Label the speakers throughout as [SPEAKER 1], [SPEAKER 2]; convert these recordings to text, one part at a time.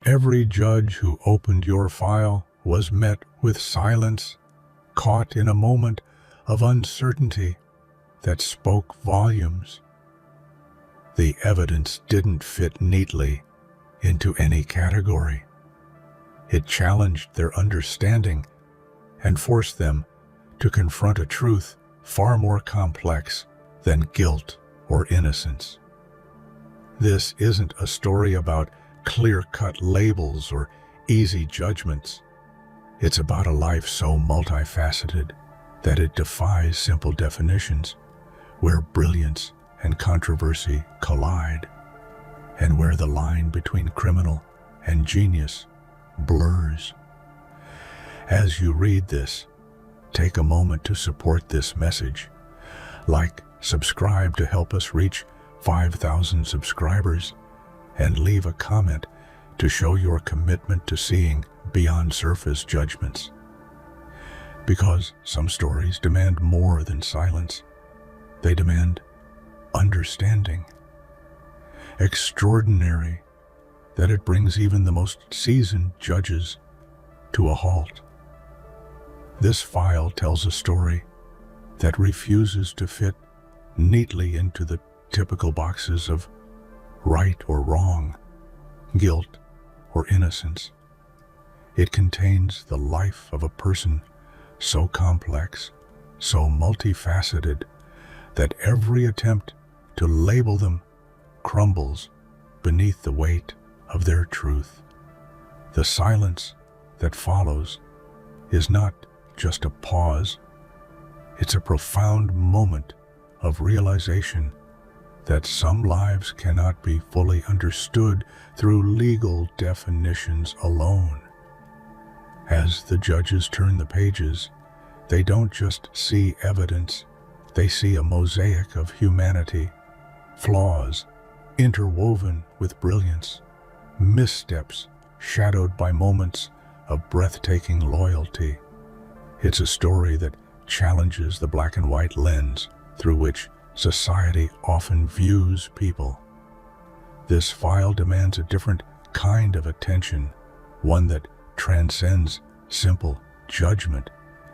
[SPEAKER 1] Every judge who opened your file was met with silence, caught in a moment of uncertainty that spoke volumes. The evidence didn't fit neatly into any category. It challenged their understanding and forced them to confront a truth far more complex than guilt or innocence. This isn't a story about clear-cut labels or easy judgments. It's about a life so multifaceted that it defies simple definitions, where brilliance and controversy collide, and where the line between criminal and genius blurs. As you read this, take a moment to support this message. Like, subscribe to help us reach 5,000 subscribers, and leave a comment to show your commitment to seeing beyond surface judgments. Because some stories demand more than silence. They demand understanding. Extraordinary that it brings even the most seasoned judges to a halt. This file tells a story that refuses to fit neatly into the typical boxes of right or wrong, guilt or innocence. It contains the life of a person so complex, so multifaceted, that every attempt to label them crumbles beneath the weight of their truth. The silence that follows is not just a pause, it's a profound moment of realization that some lives cannot be fully understood through legal definitions alone. As the judges turn the pages, they don't just see evidence, they see a mosaic of humanity, flaws interwoven with brilliance, missteps shadowed by moments of breathtaking loyalty. It's a story that challenges the black and white lens through which society often views people. This file demands a different kind of attention, one that transcends simple judgment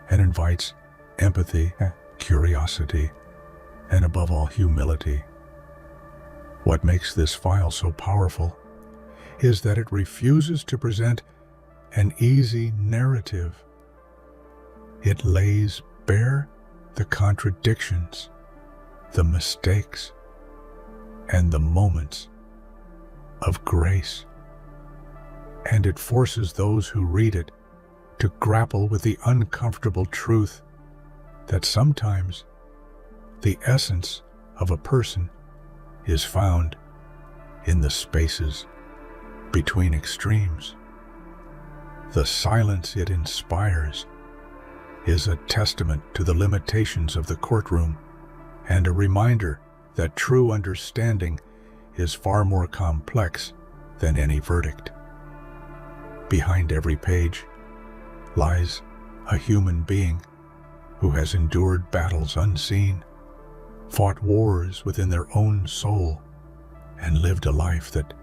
[SPEAKER 1] and invites empathy, curiosity, and above all, humility. What makes this file so powerful is that it refuses to present an easy narrative. It lays bare the contradictions, the mistakes, and the moments of grace. And it forces those who read it to grapple with the uncomfortable truth that sometimes the essence of a person is found in the spaces between extremes. The silence it inspires is a testament to the limitations of the courtroom and a reminder that true understanding is far more complex than any verdict. Behind every page lies a human being who has endured battles unseen, fought wars within their own soul, and lived a life that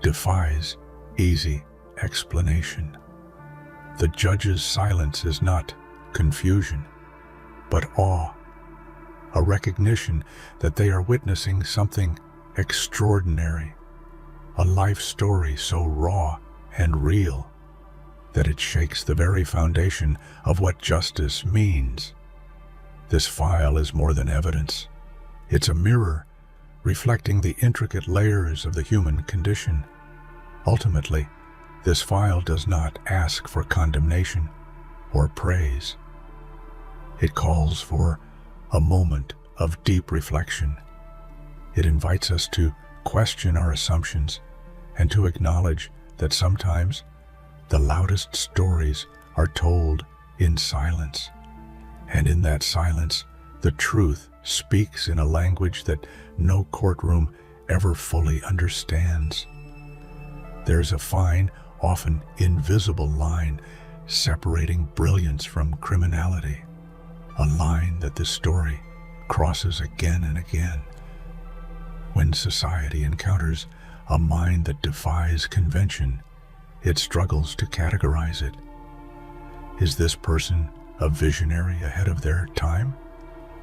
[SPEAKER 1] defies easy explanation. The judge's silence is not confusion, but awe, a recognition that they are witnessing something extraordinary, a life story so raw and real that it shakes the very foundation of what justice means. This file is more than evidence. It's a mirror reflecting the intricate layers of the human condition. Ultimately, this file does not ask for condemnation or praise. It calls for a moment of deep reflection. It invites us to question our assumptions and to acknowledge that sometimes the loudest stories are told in silence. And in that silence, the truth speaks in a language that no courtroom ever fully understands. There's a fine, often invisible line separating brilliance from criminality, a line that this story crosses again and again. When society encounters a mind that defies convention, it struggles to categorize it. Is this person a visionary ahead of their time,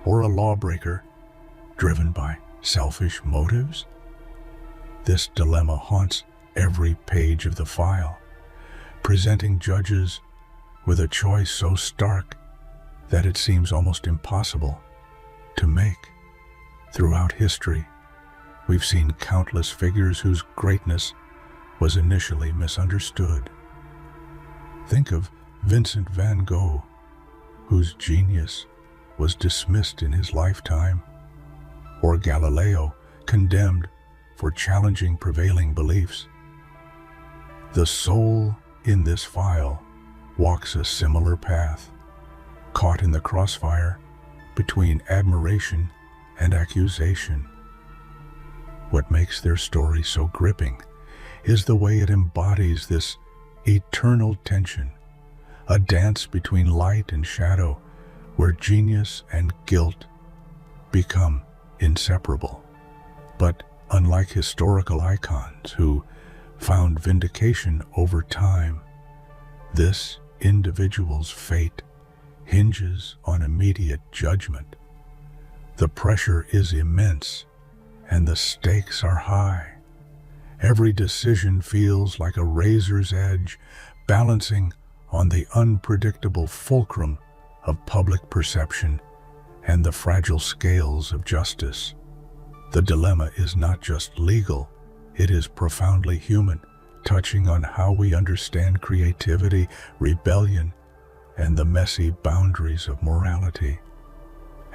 [SPEAKER 1] or a lawbreaker driven by selfish motives? This dilemma haunts every page of the file, presenting judges with a choice so stark that it seems almost impossible to make. Throughout history, we've seen countless figures whose greatness was initially misunderstood. Think of Vincent van Gogh, whose genius was dismissed in his lifetime, or Galileo, condemned for challenging prevailing beliefs. The soul in this file walks a similar path, caught in the crossfire between admiration and accusation. What makes their story so gripping is the way it embodies this eternal tension, a dance between light and shadow, where genius and guilt become inseparable. But unlike historical icons who found vindication over time, this individual's fate hinges on immediate judgment. The pressure is immense and the stakes are high. Every decision feels like a razor's edge, balancing on the unpredictable fulcrum of public perception and the fragile scales of justice. The dilemma is not just legal, it is profoundly human, touching on how we understand creativity, rebellion, and the messy boundaries of morality.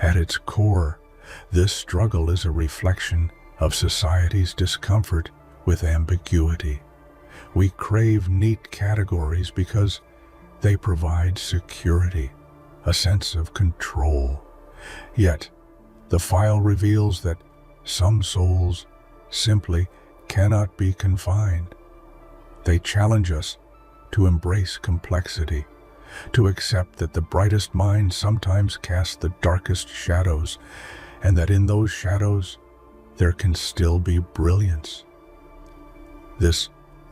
[SPEAKER 1] At its core, this struggle is a reflection of society's discomfort with ambiguity. We crave neat categories because they provide security, a sense of control. Yet, the file reveals that some souls simply cannot be confined. They challenge us to embrace complexity, to accept that the brightest minds sometimes cast the darkest shadows, and that in those shadows there can still be brilliance. This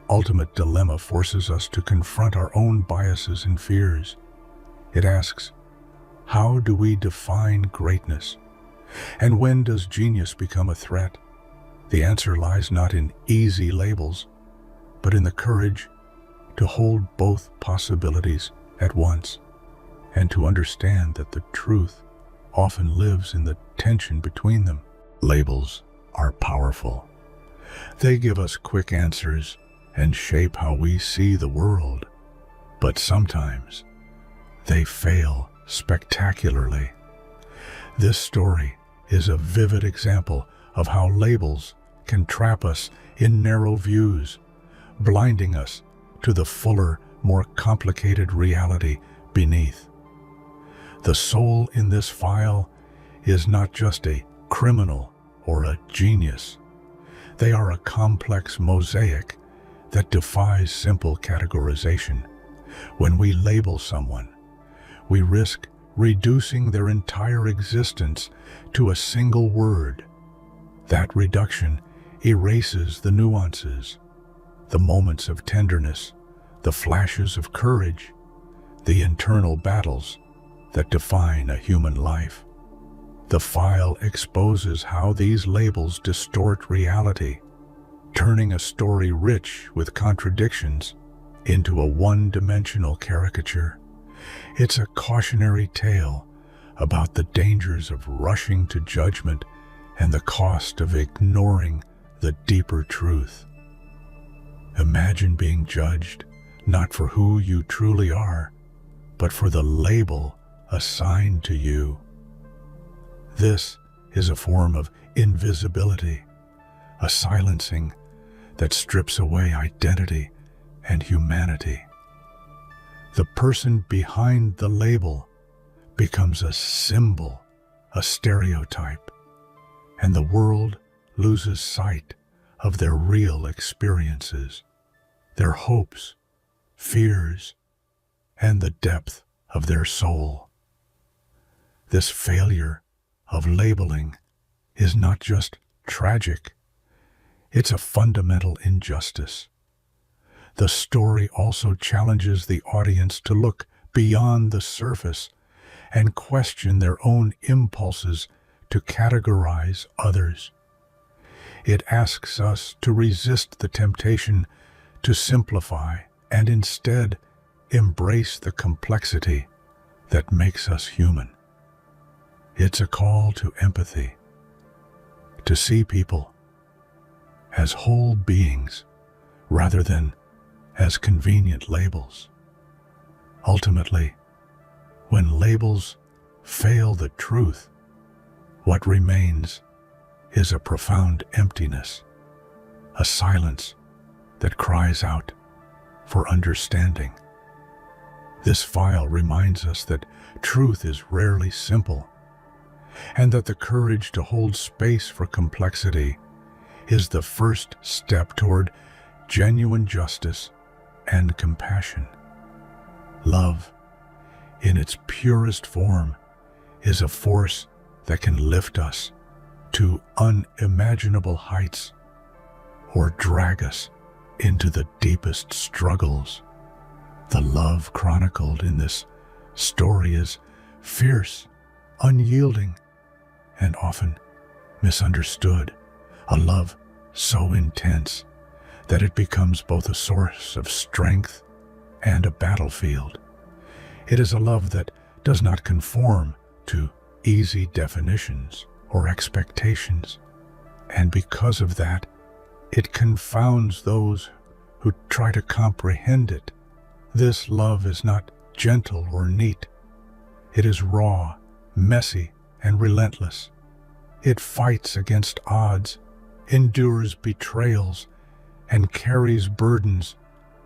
[SPEAKER 1] ultimate dilemma forces us to confront our own biases and fears. It asks, how do we define greatness? And when does genius become a threat? The answer lies not in easy labels, but in the courage to hold both possibilities at once, and to understand that the truth often lives in the tension between them. Labels are powerful. They give us quick answers and shape how we see the world, but sometimes they fail spectacularly. This story is a vivid example of how labels can trap us in narrow views, blinding us to the fuller, more complicated reality beneath. The soul in this file is not just a criminal or a genius. They are a complex mosaic that defies simple categorization. When we label someone, we risk reducing their entire existence to a single word. That reduction erases the nuances, the moments of tenderness, the flashes of courage, the internal battles that define a human life. The file exposes how these labels distort reality, turning a story rich with contradictions into a one-dimensional caricature. It's a cautionary tale about the dangers of rushing to judgment and the cost of ignoring the deeper truth. Imagine being judged not for who you truly are, but for the label assigned to you. This is a form of invisibility, a silencing that strips away identity and humanity. The person behind the label becomes a symbol, a stereotype, and the world loses sight of their real experiences, their hopes, fears, and the depth of their soul. This failure of labeling is not just tragic, it's a fundamental injustice. The story also challenges the audience to look beyond the surface and question their own impulses to categorize others. It asks us to resist the temptation to simplify and instead embrace the complexity that makes us human. It's a call to empathy, to see people as whole beings rather than as convenient labels. Ultimately, when labels fail the truth, what remains is a profound emptiness, a silence that cries out for understanding. This file reminds us that truth is rarely simple, and that the courage to hold space for complexity is the first step toward genuine justice and compassion. Love, in its purest form, is a force that can lift us to unimaginable heights or drag us into the deepest struggles. The love chronicled in this story is fierce, unyielding, and often misunderstood. A love so intense that it becomes both a source of strength and a battlefield. It is a love that does not conform to easy definitions or expectations, and because of that, it confounds those who try to comprehend it. This love is not gentle or neat. It is raw, messy, and relentless. It fights against odds, endures betrayals, and carries burdens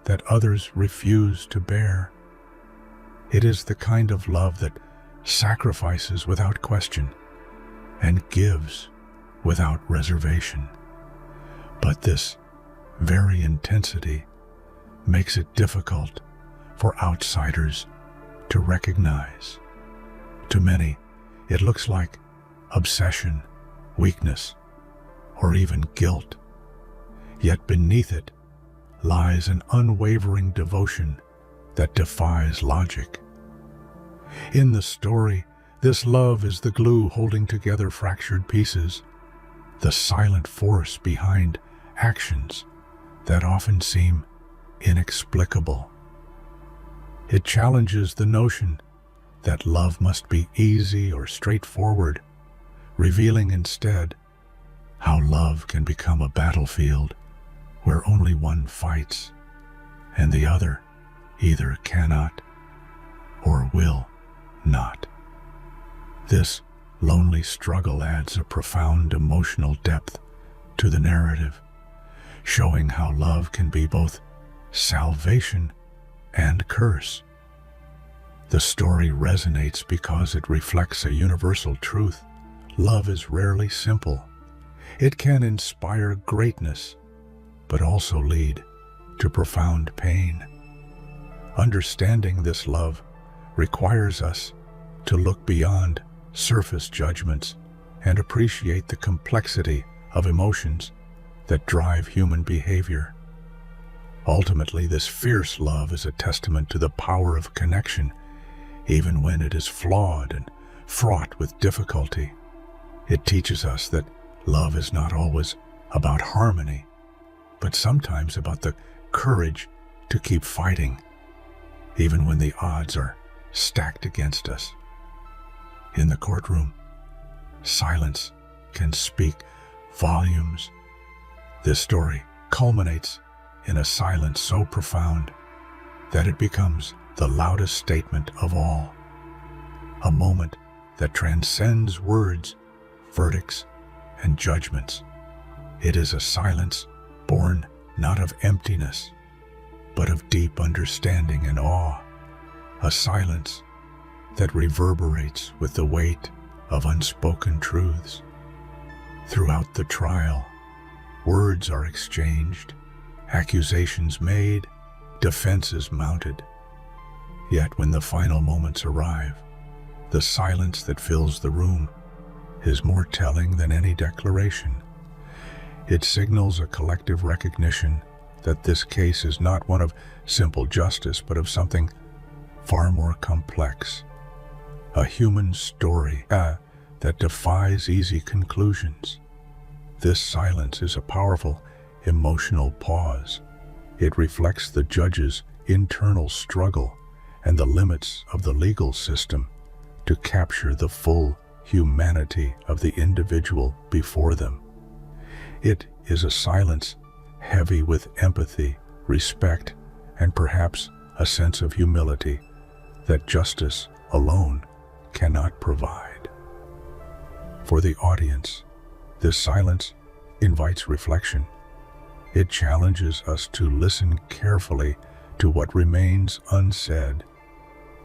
[SPEAKER 1] that others refuse to bear. It is the kind of love that sacrifices without question and gives without reservation. But this very intensity makes it difficult for outsiders to recognize. To many, it looks like obsession, weakness, or even guilt. Yet beneath it lies an unwavering devotion that defies logic. In the story, this love is the glue holding together fractured pieces, the silent force behind actions that often seem inexplicable. It challenges the notion that love must be easy or straightforward, revealing instead how love can become a battlefield where only one fights and the other either cannot or will not. This lonely struggle adds a profound emotional depth to the narrative, showing how love can be both salvation and curse. The story resonates because it reflects a universal truth. Love is rarely simple. It can inspire greatness, but also lead to profound pain. Understanding this love requires us to look beyond surface judgments and appreciate the complexity of emotions that drive human behavior. Ultimately, this fierce love is a testament to the power of connection, even when it is flawed and fraught with difficulty. It teaches us that love is not always about harmony, but sometimes about the courage to keep fighting, even when the odds are stacked against us. In the courtroom, silence can speak volumes. This story culminates in a silence so profound that it becomes the loudest statement of all, a moment that transcends words, verdicts, and judgments. It is a silence born not of emptiness, but of deep understanding and awe, a silence that reverberates with the weight of unspoken truths. Throughout the trial, words are exchanged, accusations made, defenses mounted. Yet when the final moments arrive, the silence that fills the room is more telling than any declaration. It signals a collective recognition that this case is not one of simple justice, but of something far more complex. A human story that defies easy conclusions. This silence is a powerful emotional pause. It reflects the judge's internal struggle and the limits of the legal system to capture the full humanity of the individual before them. It is a silence heavy with empathy, respect, and perhaps a sense of humility that justice alone cannot provide. For the audience, this silence invites reflection. It challenges us to listen carefully to what remains unsaid,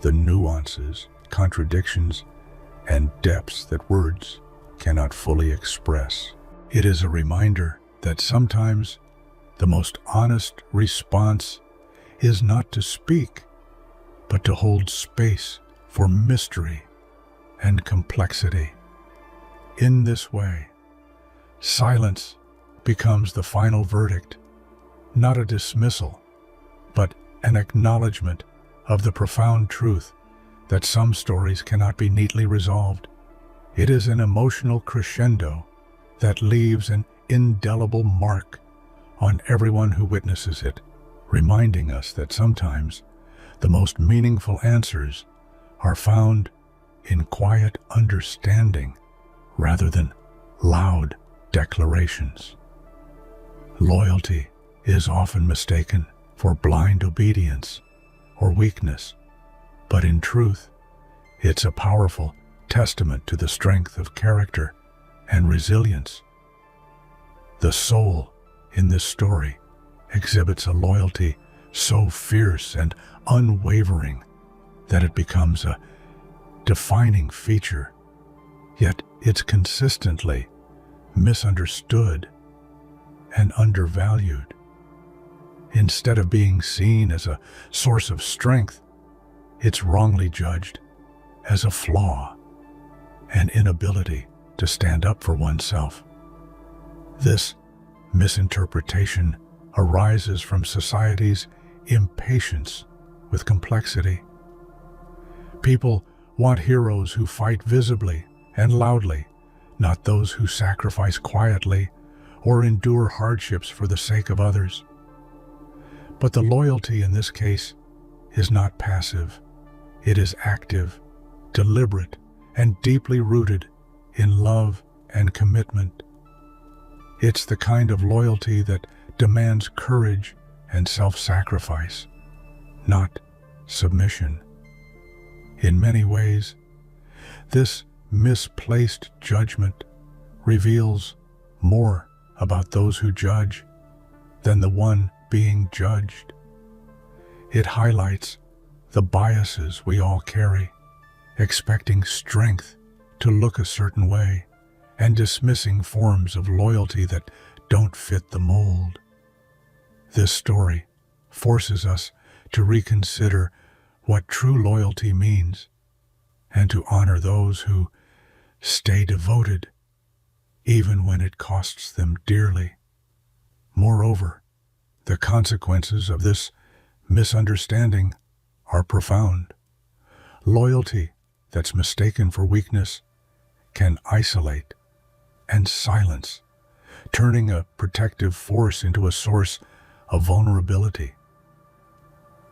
[SPEAKER 1] the nuances, contradictions, and depths that words cannot fully express. It is a reminder that sometimes the most honest response is not to speak, but to hold space for mystery and complexity. In this way, silence becomes the final verdict, not a dismissal, but an acknowledgement of the profound truth that some stories cannot be neatly resolved. It is an emotional crescendo that leaves an indelible mark on everyone who witnesses it, reminding us that sometimes the most meaningful answers are found in quiet understanding rather than loud declarations. Loyalty is often mistaken for blind obedience or weakness, but in truth, it's a powerful testament to the strength of character and resilience. The soul in this story exhibits a loyalty so fierce and unwavering that it becomes a defining feature, yet it's consistently misunderstood and undervalued. Instead of being seen as a source of strength, it's wrongly judged as a flaw, an inability to stand up for oneself. This misinterpretation arises from society's impatience with complexity. People want heroes who fight visibly and loudly, not those who sacrifice quietly or endure hardships for the sake of others. But the loyalty in this case is not passive. It is active, deliberate, and deeply rooted in love and commitment. It's the kind of loyalty that demands courage and self-sacrifice, not submission. In many ways, this misplaced judgment reveals more about those who judge than the one being judged. It highlights the biases we all carry, expecting strength to look a certain way and dismissing forms of loyalty that don't fit the mold. This story forces us to reconsider what true loyalty means and to honor those who stay devoted even when it costs them dearly. Moreover, the consequences of this misunderstanding are profound. Loyalty that's mistaken for weakness can isolate and silence, turning a protective force into a source of vulnerability.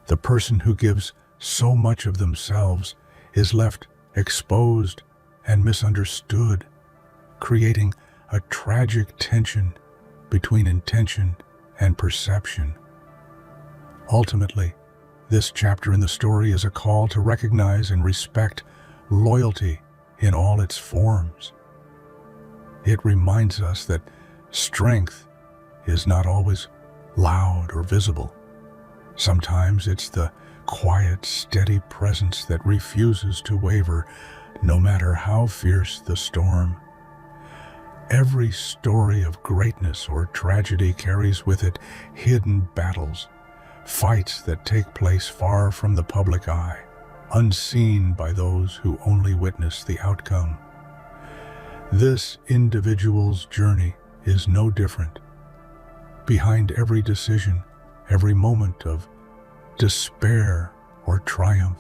[SPEAKER 1] The person who gives so much of themselves is left exposed and misunderstood, creating a tragic tension between intention and perception. Ultimately, this chapter in the story is a call to recognize and respect loyalty in all its forms. It reminds us that strength is not always loud or visible. Sometimes it's the quiet, steady presence that refuses to waver, no matter how fierce the storm. Every story of greatness or tragedy carries with it hidden battles, fights that take place far from the public eye, unseen by those who only witness the outcome. This individual's journey is no different. Behind every decision every moment of despair or triumph,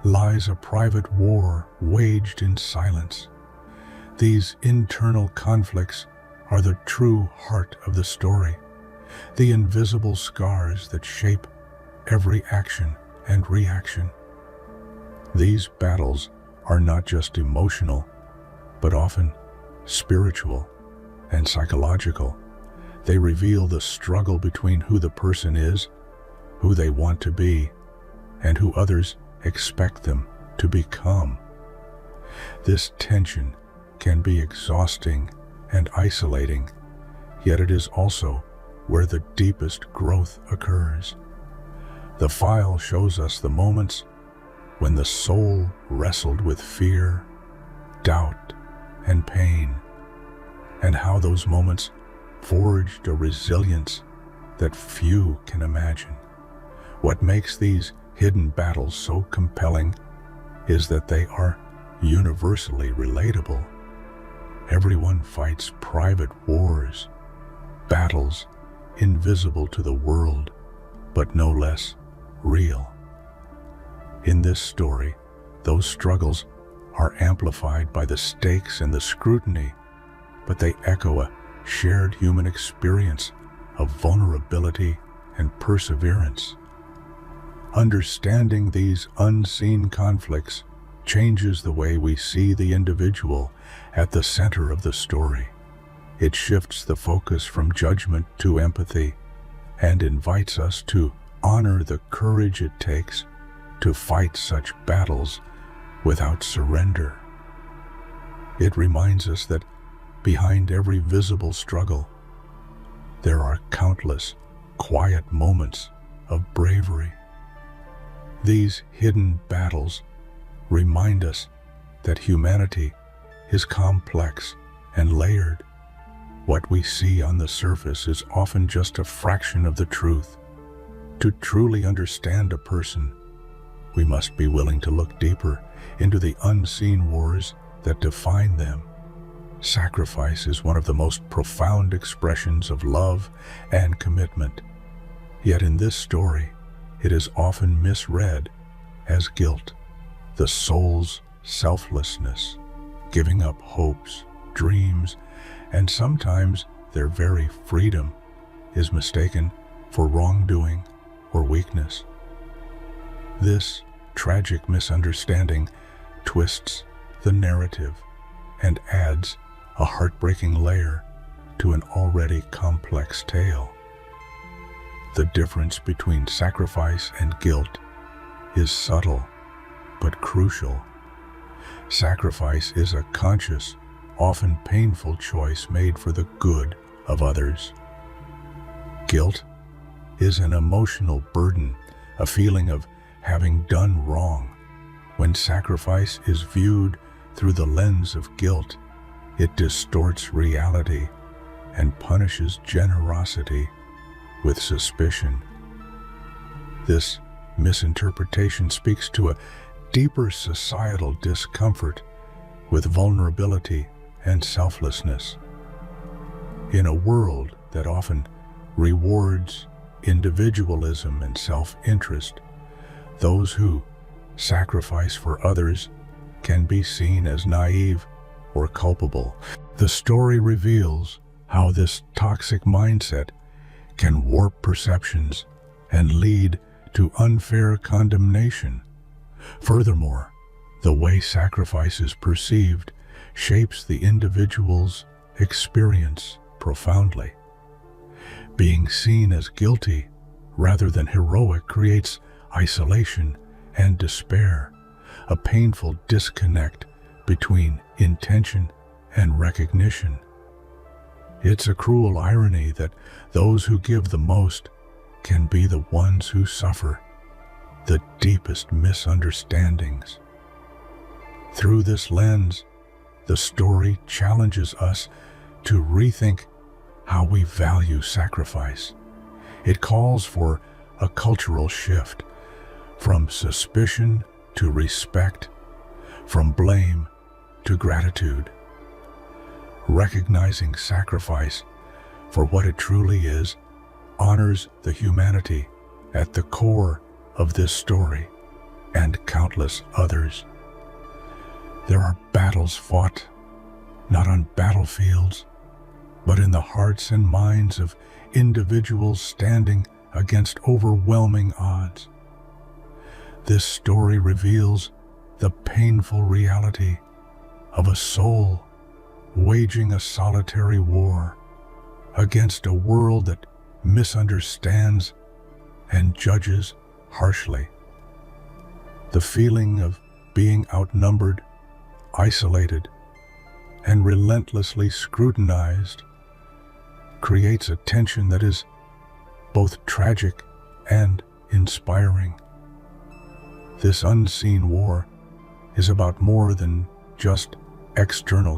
[SPEAKER 1] lies a private war waged in silence. These internal conflicts are the true heart of the story, the invisible scars that shape every action and reaction. These battles are not just emotional, but often spiritual and psychological. They reveal the struggle between who the person is, who they want to be, and who others expect them to become. This tension can be exhausting and isolating, yet it is also where the deepest growth occurs. The file shows us the moments when the soul wrestled with fear, doubt, and pain, and how those moments forged a resilience that few can imagine. What makes these hidden battles so compelling is that they are universally relatable. Everyone fights private wars, battles invisible to the world, but no less real. In this story, those struggles are amplified by the stakes and the scrutiny, but they echo a shared human experience of vulnerability and perseverance. Understanding these unseen conflicts changes the way we see the individual at the center of the story. It shifts the focus from judgment to empathy and invites us to honor the courage it takes to fight such battles without surrender. It reminds us that behind every visible struggle, there are countless quiet moments of bravery. These hidden battles remind us that humanity is complex and layered. What we see on the surface is often just a fraction of the truth. To truly understand a person, we must be willing to look deeper into the unseen wars that define them. Sacrifice is one of the most profound expressions of love and commitment. Yet in this story, it is often misread as guilt. The soul's selflessness, giving up hopes, dreams, and sometimes their very freedom, is mistaken for wrongdoing or weakness. This tragic misunderstanding twists the narrative and adds a heartbreaking layer to an already complex tale. The difference between sacrifice and guilt is subtle but crucial. Sacrifice is a conscious, often painful choice made for the good of others. Guilt is an emotional burden, a feeling of having done wrong. When sacrifice is viewed through the lens of guilt, it distorts reality and punishes generosity with suspicion. This misinterpretation speaks to a deeper societal discomfort with vulnerability and selflessness. In a world that often rewards individualism and self-interest, those who sacrifice for others can be seen as naive or culpable. The story reveals how this toxic mindset can warp perceptions and lead to unfair condemnation. Furthermore, the way sacrifice is perceived shapes the individual's experience profoundly. Being seen as guilty rather than heroic creates isolation and despair, a painful disconnect between intention and recognition. It's a cruel irony that those who give the most can be the ones who suffer the deepest misunderstandings. Through this lens, the story challenges us to rethink how we value sacrifice. It calls for a cultural shift from suspicion to respect, from blame to gratitude. Recognizing sacrifice for what it truly is honors the humanity at the core of this story and countless others. There are battles fought, not on battlefields, but in the hearts and minds of individuals standing against overwhelming odds. This story reveals the painful reality of a soul waging a solitary war against a world that misunderstands and judges harshly. The feeling of being outnumbered, isolated, and relentlessly scrutinized creates a tension that is both tragic and inspiring. This unseen war is about more than just external